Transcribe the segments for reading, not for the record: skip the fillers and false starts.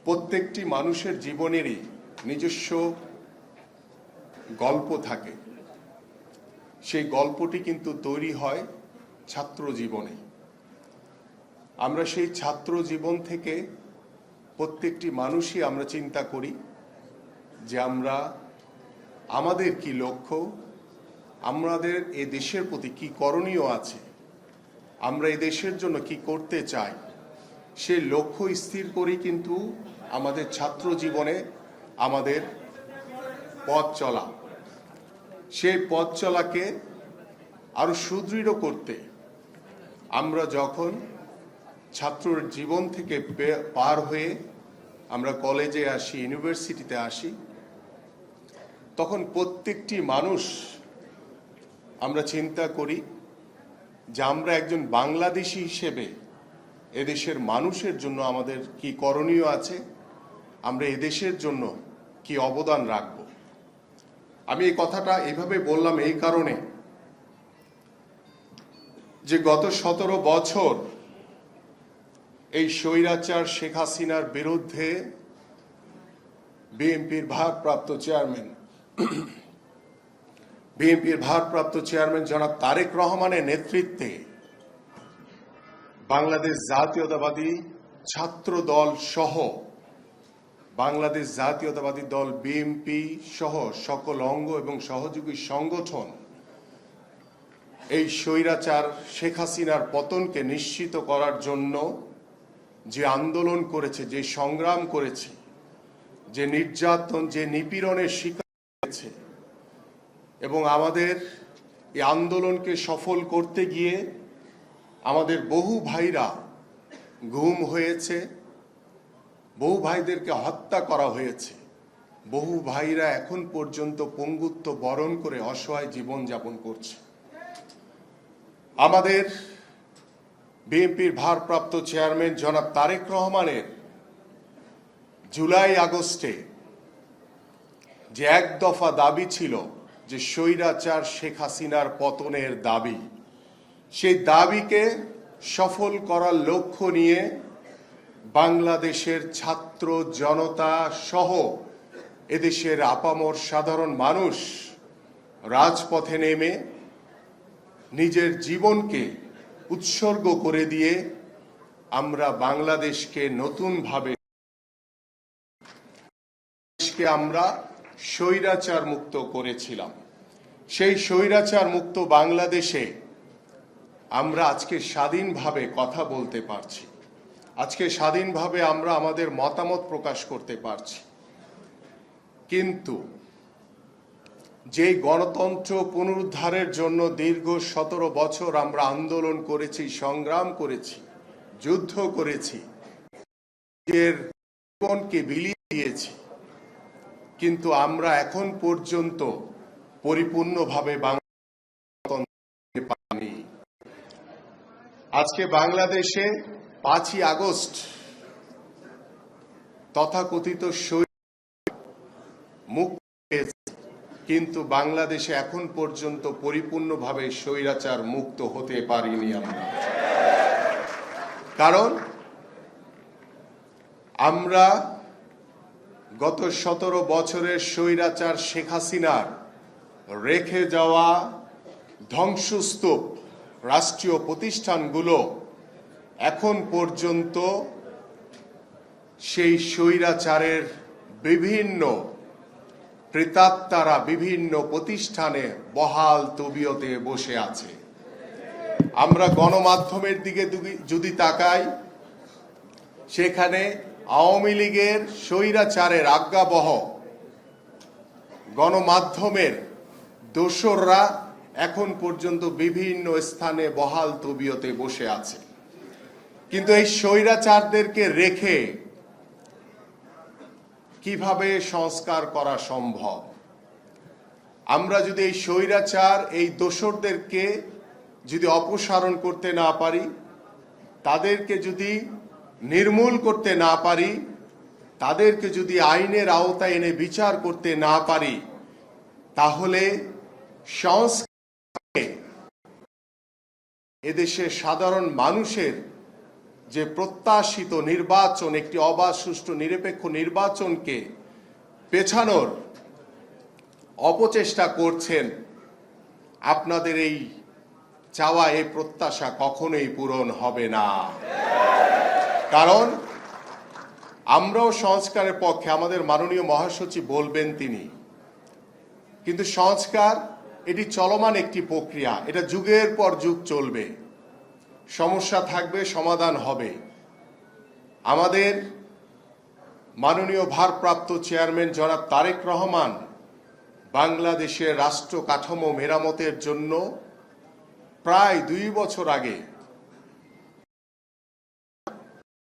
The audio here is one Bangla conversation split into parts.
প্রত্যেকটি মানুষের জীবনেরই নিজস্ব গল্প থাকে। সেই গল্পটি কিন্তু তৈরি হয় ছাত্র জীবনে। আমরা সেই ছাত্র জীবন থেকে প্রত্যেকটি মানুষই আমরা চিন্তা করি যে আমাদের কি লক্ষ্য, আমাদের এ দেশের প্রতি কি করণীয় আছে, আমরা এই দেশের জন্য কি করতে চাই, সে লক্ষ্য স্থির করেই কিন্তু আমাদের ছাত্র জীবনে আমাদের পথ চলা। সেই পথ চলাকে আরো সুদৃঢ় করতে আমরা যখন ছাত্র জীবন থেকে পার হয়ে আমরা কলেজে আসি, ইউনিভার্সিটিতে আসি, তখন প্রত্যেকটি মানুষ আমরা চিন্তা করি যে আমরা একজন বাংলাদেশী হিসেবে এদেশের মানুষের জন্য আমাদের কি করণীয় আছে, আমরা এদেশের জন্য কি অবদান রাখব। আমি এই কথাটা এইভাবে বললাম এই কারণে যে গত 17 বছর এই স্বৈরাচার শেখ হাসিনার বিরুদ্ধে বিএনপির ভারপ্রাপ্ত চেয়ারম্যান জনাব তারেক রহমানের নেতৃত্বে বাংলাদেশ জাতীয়তাবাদী ছাত্র দল সহ বাংলাদেশ জাতীয়তাবাদী দল বিএনপি সহ সকল অঙ্গ এবং সহযোগী সংগঠন এই স্বৈরাচার শেখ হাসিনার পতনকে নিশ্চিত করার জন্য যে আন্দোলন করেছে, যে সংগ্রাম করেছে, যে নির্যাতন, যে নিপীড়নের শিকার হয়েছে, এবং আমাদের এই আন্দোলনকে সফল করতে গিয়ে আমাদের বহু ভাইরা গুম হয়েছে, বহু ভাইদেরকে হত্যা করা হয়েছে, বহু ভাইরা এখন পর্যন্ত পঙ্গুত্ব বরণ করে অসহায় জীবন যাপন করছে। আমাদের বিএনপির ভারপ্রাপ্ত চেয়ারম্যান জনাব তারেক রহমানের জুলাই আগস্টে যে এক দফা দাবি ছিল যে স্বৈরাচার শেখ হাসিনার পতনের দাবি, সেই দাবিকে সফল করার লক্ষ্য নিয়ে বাংলাদেশের ছাত্র জনতা সহ এদেশের আপামর সাধারণ মানুষ রাজপথে নেমে নিজের জীবনকে উৎসর্গ করে দিয়ে আমরা বাংলাদেশকে নতুনভাবে আমরা স্বৈরাচার মুক্ত করেছিলাম। সেই স্বৈরাচার মুক্ত বাংলাদেশে আমরা আজকে স্বাধীনভাবে কথা বলতে পারছি, আজকে স্বাধীনভাবে আমরা আমাদের মতামত প্রকাশ করতে পারছি। কিন্তু যে গণতন্ত্র পুনরুদ্ধারের জন্য দীর্ঘ 17 বছর আমরা আন্দোলন করেছি, সংগ্রাম করেছি, যুদ্ধ করেছি, এর জীবনকে বিলিয়ে দিয়েছি, কিন্তু আমরা এখন পর্যন্ত পরিপূর্ণভাবে গণতন্ত্র পাইনি। আজকে বাংলাদেশে 5ই আগস্ট তথাকথিত মুক্ত হয়েছে, কিন্তু বাংলাদেশে এখন পর্যন্ত পরিপূর্ণভাবে স্বৈরাচার মুক্ত হতে পারিনি আমরা। কারণ আমরা গত 17 বছরের স্বৈরাচার শেখ হাসিনার রেখে যাওয়া ধ্বংসস্তূপ রাষ্ট্রীয় প্রতিষ্ঠানগুলো এখন পর্যন্ত সেই স্বৈরাচারের বিভিন্ন প্রেতাত্মারা বিভিন্ন প্রতিষ্ঠানে বহাল তবিয়তে বসে আছে। আমরা গণমাধ্যমের দিকে যদি তাকাই, সেখানে আওয়ামী লীগের স্বৈরাচারের আজ্ঞাবহ গণমাধ্যমের দোসররা এখন পর্যন্ত বিভিন্ন স্থানে বহাল তবিয়তে বসে আছে। কিন্তু এই স্বৈরাচারদেরকে রেখে কিভাবে সংস্কার করা সম্ভব? আমরা যদি এই স্বৈরাচার, এই দোসরদেরকে যদি অপসারণ করতে না পারি, তাদেরকে যদি নির্মূল করতে না পারি, তাদেরকে যদি আইনের আওতায় এনে বিচার করতে না পারি, তাহলে সংস্কার এদেশের সাধারণ মানুষের যে প্রত্যাশিত নির্বাচন, একটি অবাধ সুষ্ঠু নিরপেক্ষ নির্বাচনকে পেছানোর অপচেষ্টা করছেন, আপনাদের এই চাওয়া, এই প্রত্যাশা কখনোই পূরণ হবে না। কারণ আমরাও সংস্কারের পক্ষে, আমাদের মাননীয় মহাসচিব বলবেন তিনি, কিন্তু সংস্কার এটি চলমান একটি প্রক্রিয়া, এটা যুগের পর যুগ চলবে, সমস্যা থাকবে, সমাধান হবে। আমাদের মাননীয় ভারপ্রাপ্ত চেয়ারম্যান জনাব তারেক রহমান বাংলাদেশের রাষ্ট্র কাঠামো মেরামতের জন্য প্রায় 2 বছর আগে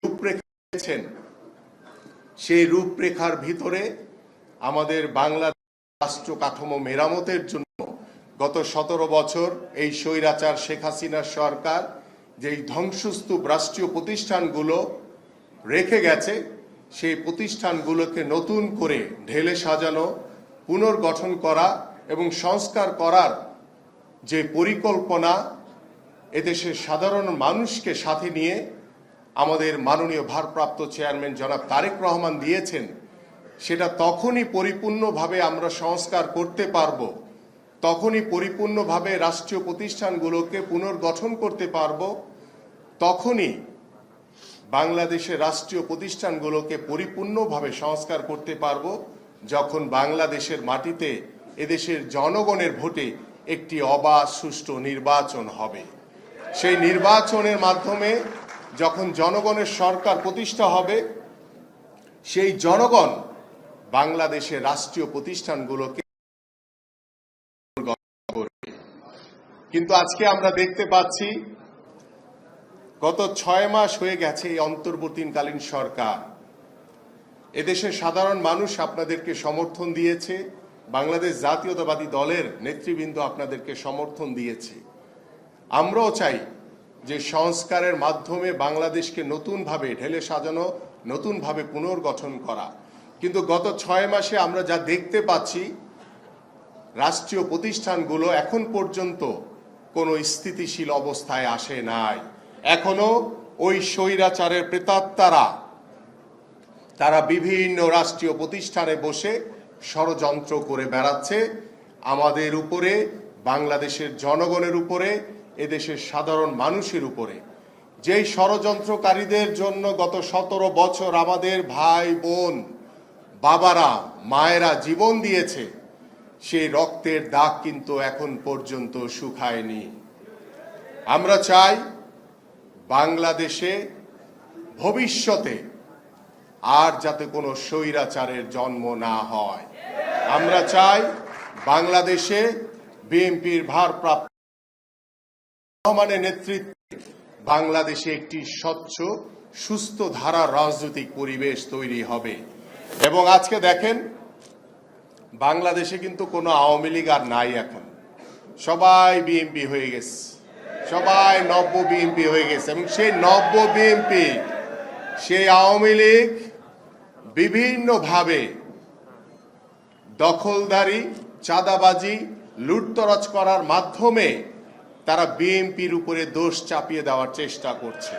রূপরেখা দিয়েছেন। সেই রূপরেখার ভিতরে আমাদের বাংলাদেশ রাষ্ট্র কাঠামো মেরামতের জন্য গত 17 বছর এই স্বৈরাচার শেখ হাসিনার সরকার যেই ধ্বংসস্তূপ রাষ্ট্রীয় প্রতিষ্ঠানগুলো রেখে গেছে, সেই প্রতিষ্ঠানগুলোকে নতুন করে ঢেলে সাজানো, পুনর্গঠন করা এবং সংস্কার করার যে পরিকল্পনা এদেশের সাধারণ মানুষকে সাথে নিয়ে আমাদের মাননীয় ভারপ্রাপ্ত চেয়ারম্যান জনাব তারেক রহমান দিয়েছেন, সেটা তখনই পরিপূর্ণভাবে আমরা সংস্কার করতে পারব, তখনই পরিপূর্ণভাবে রাষ্ট্রীয় প্রতিষ্ঠানগুলোকে পুনর্গঠন করতে পারব, তখনই বাংলাদেশের রাষ্ট্রীয় প্রতিষ্ঠানগুলোকে পরিপূর্ণভাবে সংস্কার করতে পারব, যখন বাংলাদেশের মাটিতে এদেশের জনগণের ভোটে একটি অবাধ সুষ্ঠু নির্বাচন হবে। সেই নির্বাচনের মাধ্যমে যখন জনগণের সরকার প্রতিষ্ঠা হবে, সেই জনগণ বাংলাদেশের রাষ্ট্রীয় প্রতিষ্ঠানগুলোকে করবে। কিন্তু আজকে আমরা দেখতে পাচ্ছি গত 6 মাস হয়ে গেছে এই অন্তর্বর্তীকালীন সরকার, এদেশের সাধারণ মানুষ আপনাদেরকে সমর্থন দিয়েছে, বাংলাদেশ জাতীয়তাবাদী দলের নেতৃবৃন্দ আপনাদেরকে সমর্থন দিয়েছে। আমরাও চাই যে সংস্কারের মাধ্যমে বাংলাদেশকে নতুনভাবে ঢেলে সাজানো, নতুনভাবে পুনর্গঠন করা। কিন্তু গত 6 মাসে আমরা যা দেখতে পাচ্ছি, রাষ্ট্রীয় প্রতিষ্ঠানগুলো এখন পর্যন্ত কোনো স্থিতিশীল অবস্থায় আসে নাই। এখনো ওই স্বৈরাচারের প্রেতাত্মারা তারা বিভিন্ন রাষ্ট্রীয় প্রতিষ্ঠানে বসে ষড়যন্ত্র করে বেড়াচ্ছে আমাদের উপরে, বাংলাদেশের জনগণের উপরে, এদেশের সাধারণ মানুষের উপরে। যেই ষড়যন্ত্রকারীদের জন্য গত 17 বছর আমাদের ভাই বোন, বাবারা, মায়েরা জীবন দিয়েছে, সেই রক্তের দাগ কিন্তু এখন পর্যন্ত শুকায়নি। আমরা চাই বাংলাদেশে ভবিষ্যতে আর যাতে কোনো স্বৈরাচারের জন্ম না হয়। আমরা চাই বাংলাদেশে বিএনপির ভারপ্রাপ্ত রহমানের নেতৃত্বে বাংলাদেশে একটি স্বচ্ছ সুস্থ ধারার রাজনৈতিক পরিবেশ তৈরি হবে। এবং আজকে দেখেন, বাংলাদেশে কিন্তু কোনো আওয়ামী লীগ আর নাই, এখন সবাই বিএনপি হয়ে গেছে, সবাই নব্য বিএনপি হয়ে গেছে। এবং সেই নব্য বিএনপি, সেই আওয়ামী লীগ বিভিন্নভাবে দখলদারি, চাঁদাবাজি, লুটতরাজ করার মাধ্যমে তারা বিএনপির উপরে দোষ চাপিয়ে দেওয়ার চেষ্টা করছে।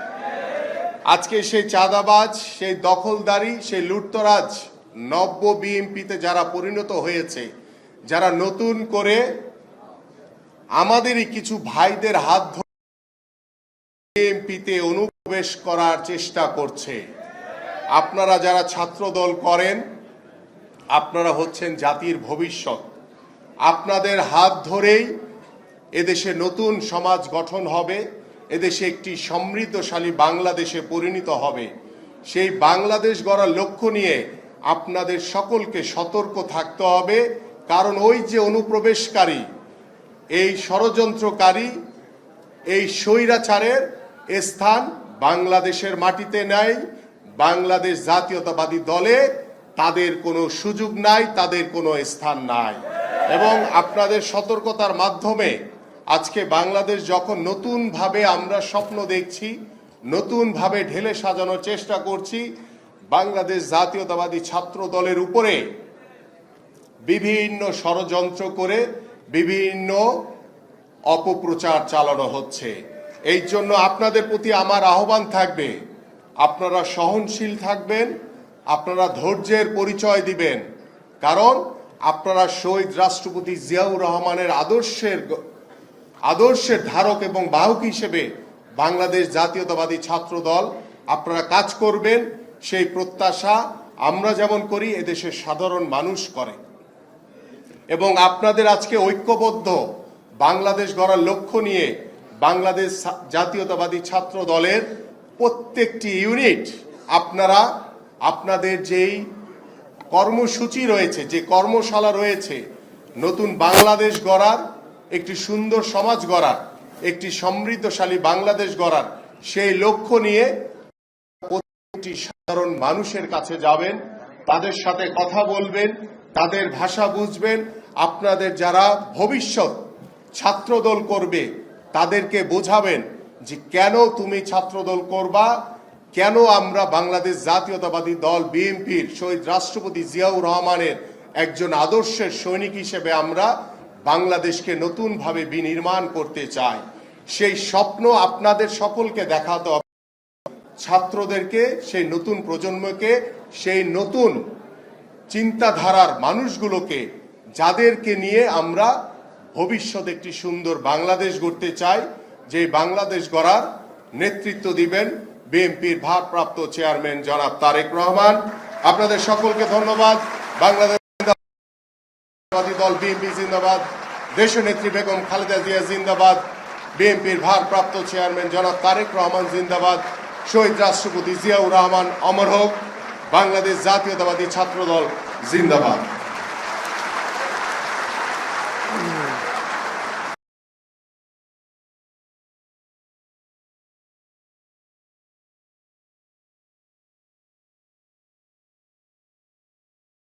আজকে সেই চাঁদাবাজ, সেই দখলদারি, সেই লুটতরাজ নব্য বিএনপিতে যারা পরিণত হয়েছে, যারা নতুন করে আমাদেরই কিছু ভাইদের হাত ধরে বিএনপিতে অনুপ্রবেশ করার চেষ্টা করছে। আপনারা যারা ছাত্রদল করেন, আপনারা হচ্ছেন জাতির ভবিষ্যৎ। আপনাদের হাত ধরেই এদেশে নতুন সমাজ গঠন হবে, এদেশে একটি সমৃদ্ধশালী বাংলাদেশে পরিণত হবে। সেই বাংলাদেশ গড়ার লক্ষ্য নিয়ে আপনাদের সকলকে সতর্ক থাকতে হবে। কারণ ওই যে অনুপ্রবেশকারী, এই ষড়যন্ত্রকারী, এই স্বৈরাচারের স্থান বাংলাদেশের মাটিতে নাই। বাংলাদেশ জাতীয়তাবাদী দলে তাদের কোনো সুযোগ নাই, তাদের কোনো স্থান নাই। এবং আপনাদের সতর্কতার মাধ্যমে আজকে বাংলাদেশ যখন নতুনভাবে আমরা স্বপ্ন দেখছি, নতুনভাবে ঢেলে সাজানোর চেষ্টা করছি, বাংলাদেশ জাতীয়তাবাদী ছাত্র দলের উপরে বিভিন্ন ষড়যন্ত্র করে বিভিন্ন অপপ্রচার চালানো হচ্ছে। এই জন্য আপনাদের প্রতি আমার আহ্বান থাকবে, আপনারা সহনশীল থাকবেন, আপনারা ধৈর্যের পরিচয় দিবেন, কারণ আপনারা শহীদ রাষ্ট্রপতি জিয়াউর রহমানের আদর্শের ধারক এবং বাহক হিসেবে বাংলাদেশ জাতীয়তাবাদী ছাত্র দল আপনারা কাজ করবেন, সেই প্রত্যাশা আমরা যেমন করি এদেশের সাধারণ মানুষ করে। এবং আপনাদের আজকে ঐক্যবদ্ধ বাংলাদেশ গড়ার লক্ষ্য নিয়ে বাংলাদেশ জাতীয়তাবাদী ছাত্র দলের প্রত্যেকটি ইউনিট আপনারা আপনাদের যেই কর্মসূচি রয়েছে, যে কর্মশালা রয়েছে, নতুন বাংলাদেশ গড়ার, একটি সুন্দর সমাজ গড়ার, একটি সমৃদ্ধশালী বাংলাদেশ গড়ার সেই লক্ষ্য নিয়ে প্রত্যেকটি সাধারণ মানুষের কাছে যাবেন, তাদের সাথে কথা বলবেন, তাদের ভাষা বুঝবেন। আপনাদের যারা ভবিষ্যৎ ছাত্রদল করবে তাদেরকে বোঝাবেন যে কেন তুমি ছাত্রদল করবা, কেন আমরা বাংলাদেশ জাতীয়তাবাদী দল বিএনপির শহীদ রাষ্ট্রপতি জিয়াউর রহমানের একজন আদর্শের সৈনিক হিসেবে আমরা বাংলাদেশকে নতুনভাবে বিনির্মাণ করতে চাই। সেই স্বপ্ন আপনাদের সকলকে দেখাতে হবে, ছাত্রদেরকে, সেই নতুন প্রজন্মকে, সেই নতুন চিন্তাধারার মানুষগুলোকে, যাদেরকে নিয়ে আমরা ভবিষ্যতে একটি সুন্দর বাংলাদেশ গড়তে চাই, যে বাংলাদেশ গড়ার নেতৃত্ব দিবেন বিএনপির ভারপ্রাপ্ত চেয়ারম্যান জনাব তারেক রহমান। আপনাদের সকলকে ধন্যবাদ। বাংলাদেশ জাতীয়তাবাদী দল বিএনপি জিন্দাবাদ, দেশনেত্রী বেগম খালেদা জিয়া জিন্দাবাদ, বিএনপির ভারপ্রাপ্ত চেয়ারম্যান জনাব তারেক রহমান জিন্দাবাদ, শহীদ রাষ্ট্রপতি জিয়াউর রহমান অমর হোক, বাংলাদেশ জাতীয়তাবাদী ছাত্র দল জিন্দাবাদ।